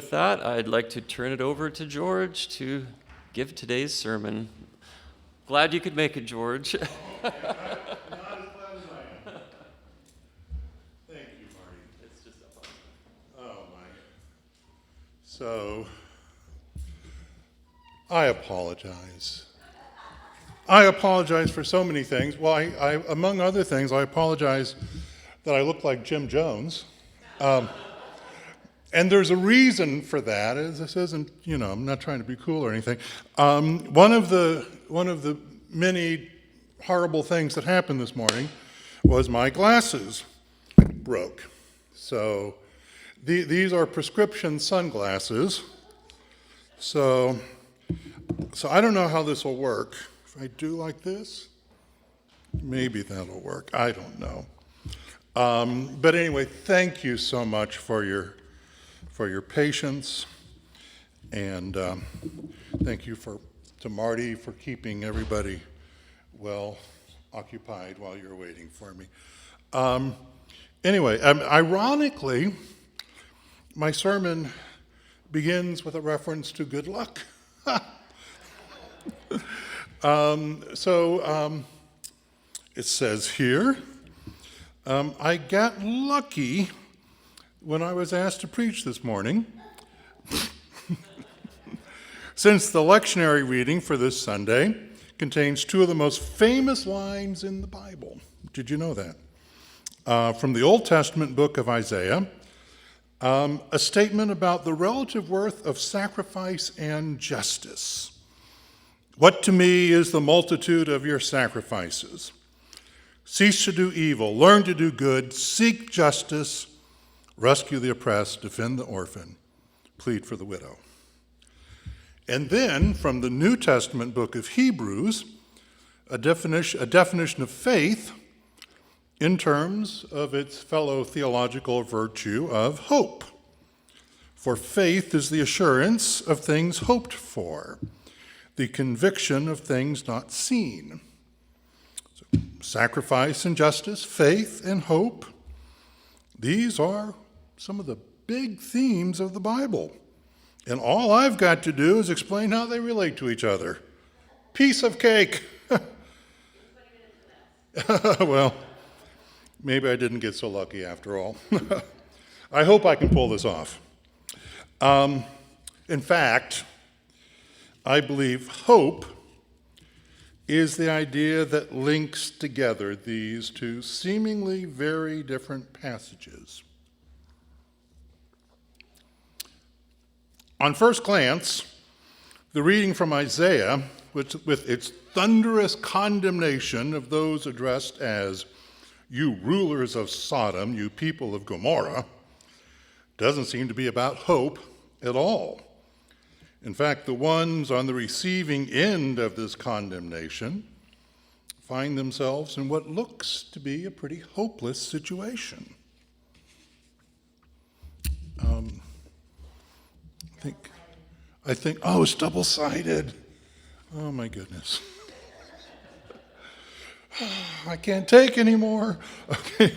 With that, I'd like to turn it over to George to give today's sermon. Glad you could make it, George. Not as glad as I am. Thank you, Marty. It's just a fun. Oh, my. So, I apologize. I apologize for so many things. Well, I among other things, I apologize that I look like Jim Jones. And there's a reason for that. This isn't, I'm not trying to be cool or anything. One of the many horrible things that happened this morning was my glasses broke. So these are prescription sunglasses. So I don't know how this will work. If I do like this, maybe that'll work. I don't know. But anyway, thank you so much for your patience, and thank you to Marty for keeping everybody well occupied while you're waiting for me. Anyway, ironically, my sermon begins with a reference to good luck. It says here, I got lucky when I was asked to preach this morning. Since the lectionary reading for this Sunday contains two of the most famous lines in the Bible. Did you know that? From the Old Testament book of Isaiah, a statement about the relative worth of sacrifice and justice. What to me is the multitude of your sacrifices? Cease to do evil, learn to do good, seek justice, rescue the oppressed, defend the orphan, plead for the widow. And then, from the New Testament book of Hebrews, a definition of faith in terms of its fellow theological virtue of hope. For faith is the assurance of things hoped for, the conviction of things not seen. So, sacrifice and justice, faith and hope, these are some of the big themes of the Bible. And all I've got to do is explain how they relate to each other. Piece of cake. Well, maybe I didn't get so lucky after all. I hope I can pull this off. In fact, I believe hope is the idea that links together these two seemingly very different passages. On first glance, the reading from Isaiah, with its thunderous condemnation of those addressed as you rulers of Sodom, you people of Gomorrah, doesn't seem to be about hope at all. In fact, the ones on the receiving end of this condemnation find themselves in what looks to be a pretty hopeless situation. I think, oh, it's double-sided. Oh, my goodness. I can't take anymore. Okay.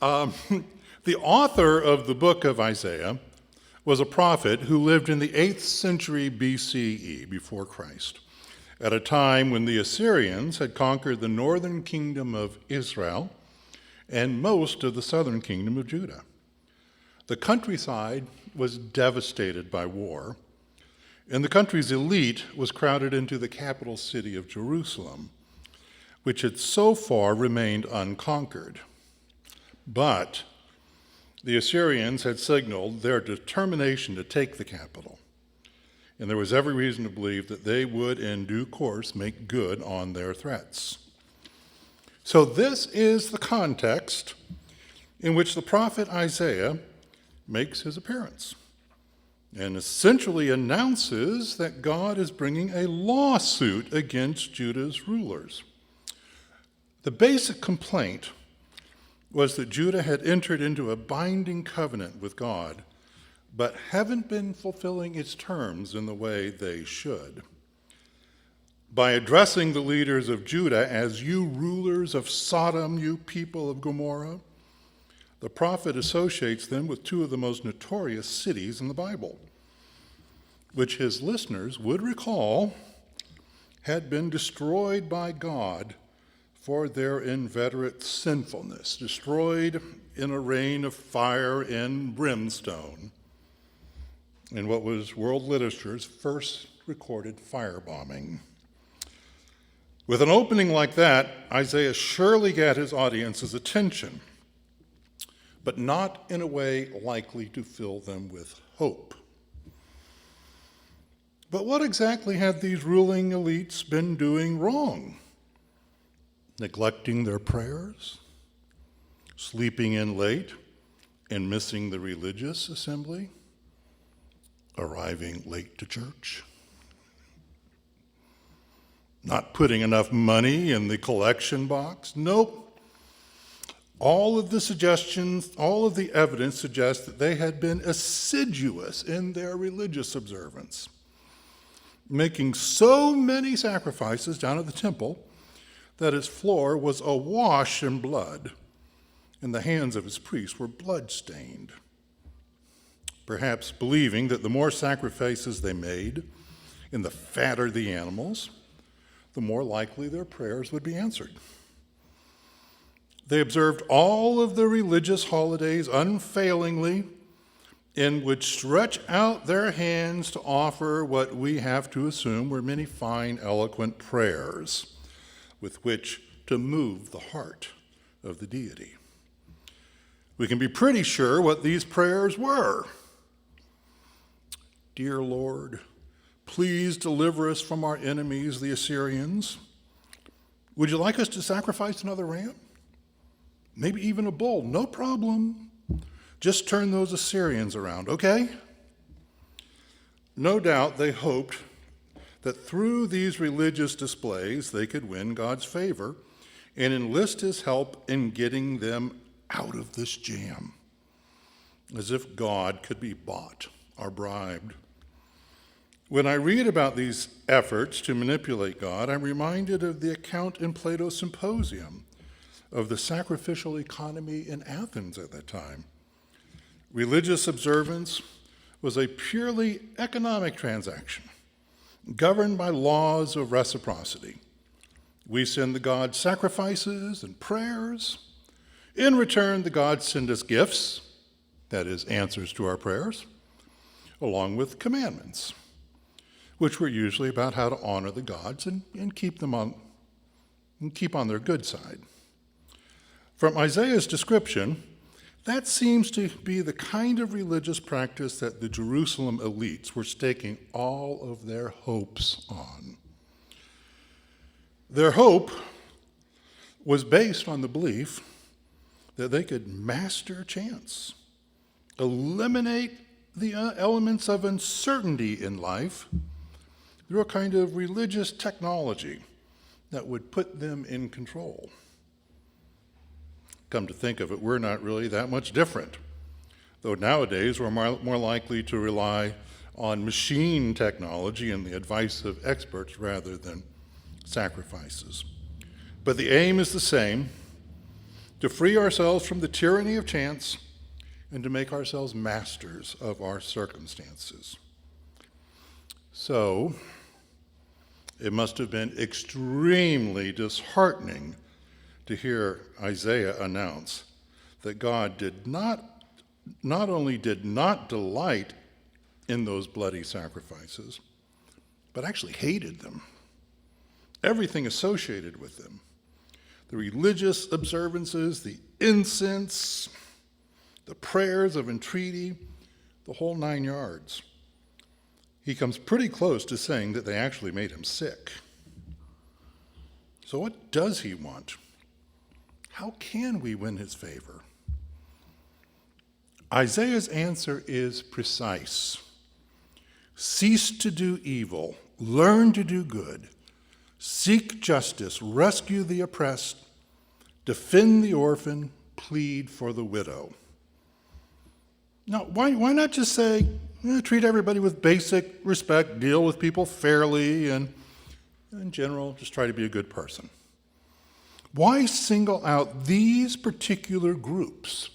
The author of the book of Isaiah was a prophet who lived in the 8th century BCE, before Christ, at a time when the Assyrians had conquered the northern kingdom of Israel and most of the southern kingdom of Judah. The countryside was devastated by war, and the country's elite was crowded into the capital city of Jerusalem, which had so far remained unconquered. But the Assyrians had signaled their determination to take the capital, and there was every reason to believe that they would in due course make good on their threats. So this is the context in which the prophet Isaiah makes his appearance and essentially announces that God is bringing a lawsuit against Judah's rulers. The basic complaint was that Judah had entered into a binding covenant with God, but haven't been fulfilling its terms in the way they should. By addressing the leaders of Judah as you rulers of Sodom, you people of Gomorrah, the prophet associates them with two of the most notorious cities in the Bible, which his listeners would recall had been destroyed by God for their inveterate sinfulness, destroyed in a rain of fire and brimstone in what was world literature's first recorded firebombing. With an opening like that, Isaiah surely got his audience's attention, but not in a way likely to fill them with hope. But what exactly had these ruling elites been doing wrong? Neglecting their prayers, sleeping in late and missing the religious assembly, arriving late to church, not putting enough money in the collection box? Nope. All of the suggestions, all of the evidence suggests that they had been assiduous in their religious observance, making so many sacrifices down at the temple that its floor was awash in blood, and the hands of its priests were blood-stained, perhaps believing that the more sacrifices they made and the fatter the animals, the more likely their prayers would be answered. They observed all of the religious holidays unfailingly and would stretch out their hands to offer what we have to assume were many fine, eloquent prayers with which to move the heart of the deity. We can be pretty sure what these prayers were. Dear Lord, please deliver us from our enemies, the Assyrians. Would you like us to sacrifice another ram? Maybe even a bull, no problem. Just turn those Assyrians around, okay? No doubt they hoped that through these religious displays they could win God's favor and enlist his help in getting them out of this jam, as if God could be bought or bribed. When I read about these efforts to manipulate God, I'm reminded of the account in Plato's Symposium of the sacrificial economy in Athens at that time. Religious observance was a purely economic transaction, governed by laws of reciprocity. We send the gods sacrifices and prayers. In return, the gods send us gifts, that is, answers to our prayers, along with commandments, which were usually about how to honor the gods and keep on their good side. From Isaiah's description, that seems to be the kind of religious practice that the Jerusalem elites were staking all of their hopes on. Their hope was based on the belief that they could master chance, eliminate the elements of uncertainty in life through a kind of religious technology that would put them in control. Come to think of it, we're not really that much different, though nowadays we're more likely to rely on machine technology and the advice of experts rather than sacrifices. But the aim is the same: to free ourselves from the tyranny of chance and to make ourselves masters of our circumstances. So, it must have been extremely disheartening to hear Isaiah announce that God not only did not delight in those bloody sacrifices, but actually hated them. Everything associated with them, the religious observances, the incense, the prayers of entreaty, the whole 9 yards. He comes pretty close to saying that they actually made him sick. So what does he want? How can we win his favor? Isaiah's answer is precise. Cease to do evil, learn to do good, seek justice, rescue the oppressed, defend the orphan, plead for the widow. Now, why not just say, treat everybody with basic respect, deal with people fairly, and in general, just try to be a good person? Why single out these particular groups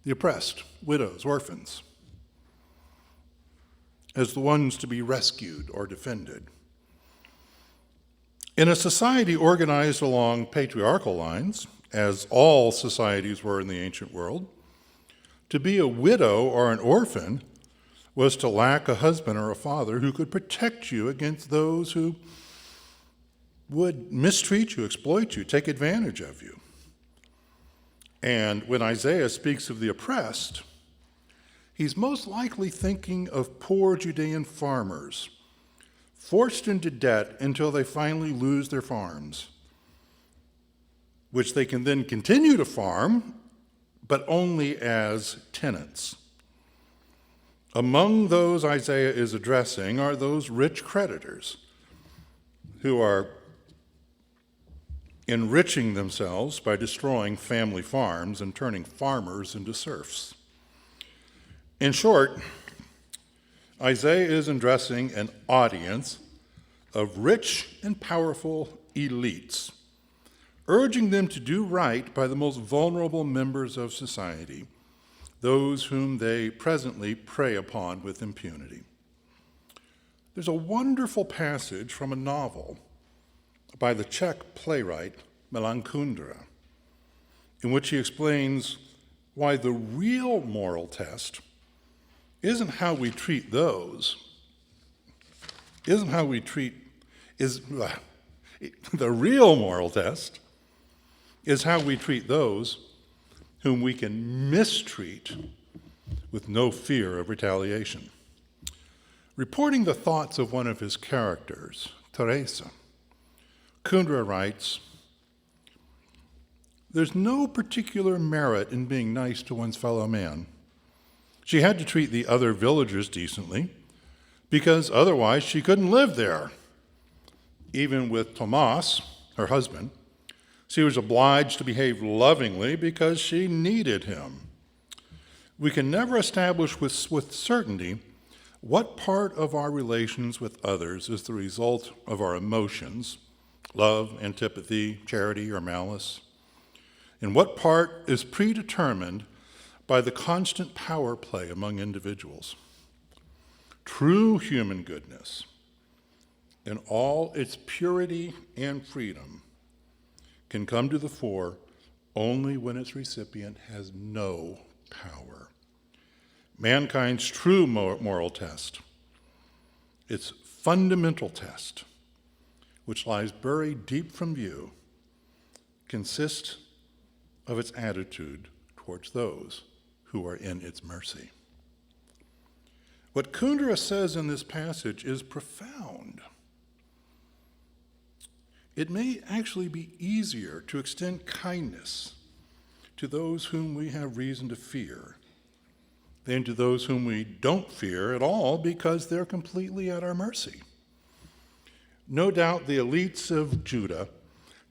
the oppressed, widows, orphans, as the ones to be rescued or defended. In a society organized along patriarchal lines, as all societies were in the ancient world, to be a widow or an orphan was to lack a husband or a father who could protect you against those who would mistreat you, exploit you, take advantage of you. And when Isaiah speaks of the oppressed, he's most likely thinking of poor Judean farmers, forced into debt until they finally lose their farms, which they can then continue to farm, but only as tenants. Among those Isaiah is addressing are those rich creditors who are enriching themselves by destroying family farms and turning farmers into serfs. In short, Isaiah is addressing an audience of rich and powerful elites, urging them to do right by the most vulnerable members of society, those whom they presently prey upon with impunity. There's a wonderful passage from a novel by the Czech playwright Milan Kundera, in which he explains why the real moral test isn't how we treat those, the real moral test is how we treat those whom we can mistreat with no fear of retaliation. Reporting the thoughts of one of his characters, Teresa, Kundera writes, "There's no particular merit in being nice to one's fellow man. She had to treat the other villagers decently, because otherwise she couldn't live there. Even with Tomas, her husband, she was obliged to behave lovingly because she needed him. We can never establish with certainty what part of our relations with others is the result of our emotions, love, antipathy, charity, or malice, and what part is predetermined by the constant power play among individuals. True human goodness, in all its purity and freedom, can come to the fore only when its recipient has no power. Mankind's true moral test, its fundamental test, which lies buried deep from view, consists of its attitude towards those who are in its mercy." What Kundera says in this passage is profound. It may actually be easier to extend kindness to those whom we have reason to fear than to those whom we don't fear at all because they're completely at our mercy. No doubt the elites of Judah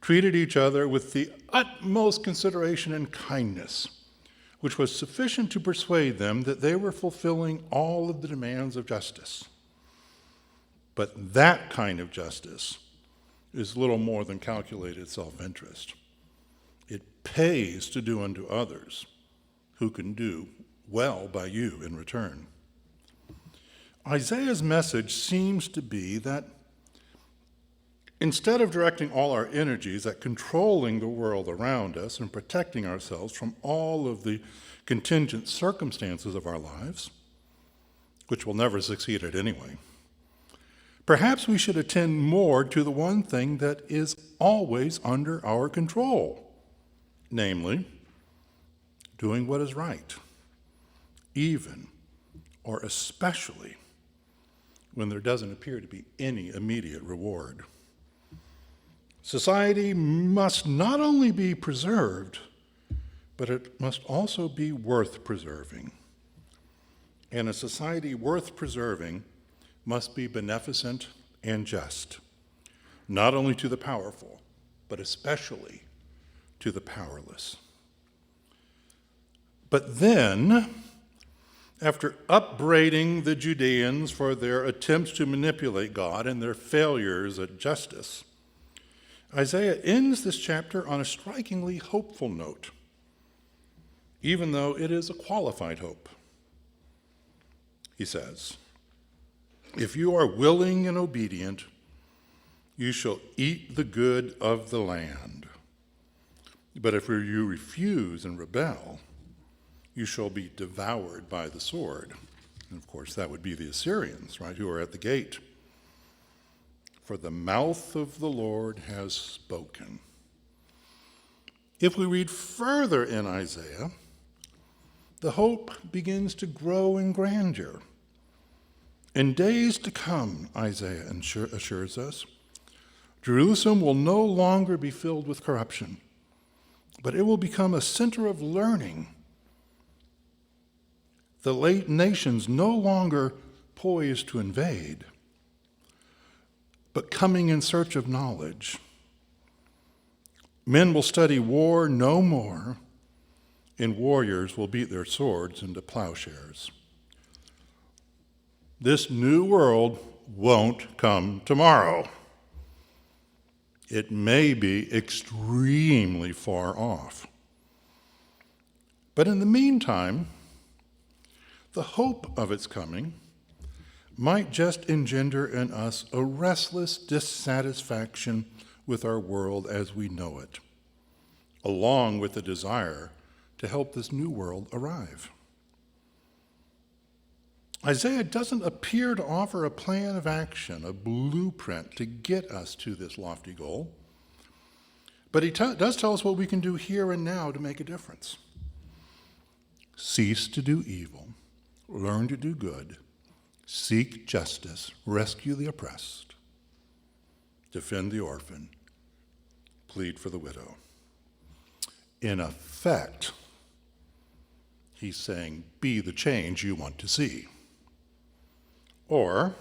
treated each other with the utmost consideration and kindness, which was sufficient to persuade them that they were fulfilling all of the demands of justice. But that kind of justice is little more than calculated self-interest. It pays to do unto others who can do well by you in return. Isaiah's message seems to be that instead of directing all our energies at controlling the world around us and protecting ourselves from all of the contingent circumstances of our lives, which will never succeed at anyway, perhaps we should attend more to the one thing that is always under our control, namely, doing what is right, even or especially when there doesn't appear to be any immediate reward. Society must not only be preserved, but it must also be worth preserving. And a society worth preserving must be beneficent and just, not only to the powerful, but especially to the powerless. But then, after upbraiding the Judeans for their attempts to manipulate God and their failures at justice, Isaiah ends this chapter on a strikingly hopeful note. even though it is a qualified hope. He says, "If you are willing and obedient, you shall eat the good of the land. But if you refuse and rebel, you shall be devoured by the sword." And of course, that would be the Assyrians, right, who are at the gate. "For the mouth of the Lord has spoken." If we read further in Isaiah, the hope begins to grow in grandeur. In days to come, Isaiah assures us, Jerusalem will no longer be filled with corruption, but it will become a center of learning. The late nations no longer poised to invade, but coming in search of knowledge. Men will study war no more, and warriors will beat their swords into plowshares. This new world won't come tomorrow. It may be extremely far off. But in the meantime, the hope of its coming might just engender in us a restless dissatisfaction with our world as we know it, along with the desire to help this new world arrive. Isaiah doesn't appear to offer a plan of action, a blueprint to get us to this lofty goal, but he does tell us what we can do here and now to make a difference. Cease to do evil, learn to do good, seek justice, rescue the oppressed, defend the orphan, plead for the widow. In effect, he's saying, be the change you want to see. Or,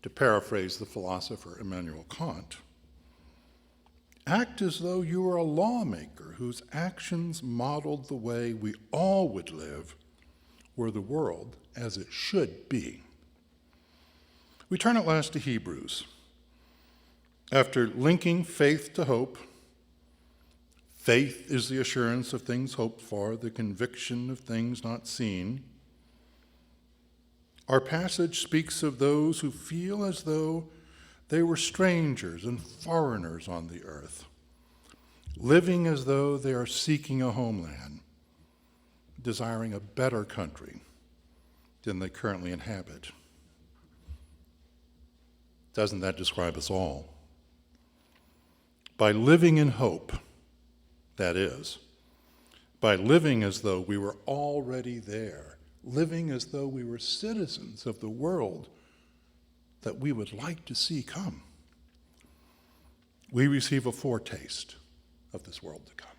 to paraphrase the philosopher Immanuel Kant, act as though you were a lawmaker whose actions modeled the way we all would live were the world as it should be. We turn at last to Hebrews. After linking faith to hope, faith is the assurance of things hoped for, the conviction of things not seen. Our passage speaks of those who feel as though they were strangers and foreigners on the earth, living as though they are seeking a homeland, desiring a better country than they currently inhabit. Doesn't that describe us all? By living in hope, that is, by living as though we were already there, living as though we were citizens of the world that we would like to see come, we receive a foretaste of this world to come.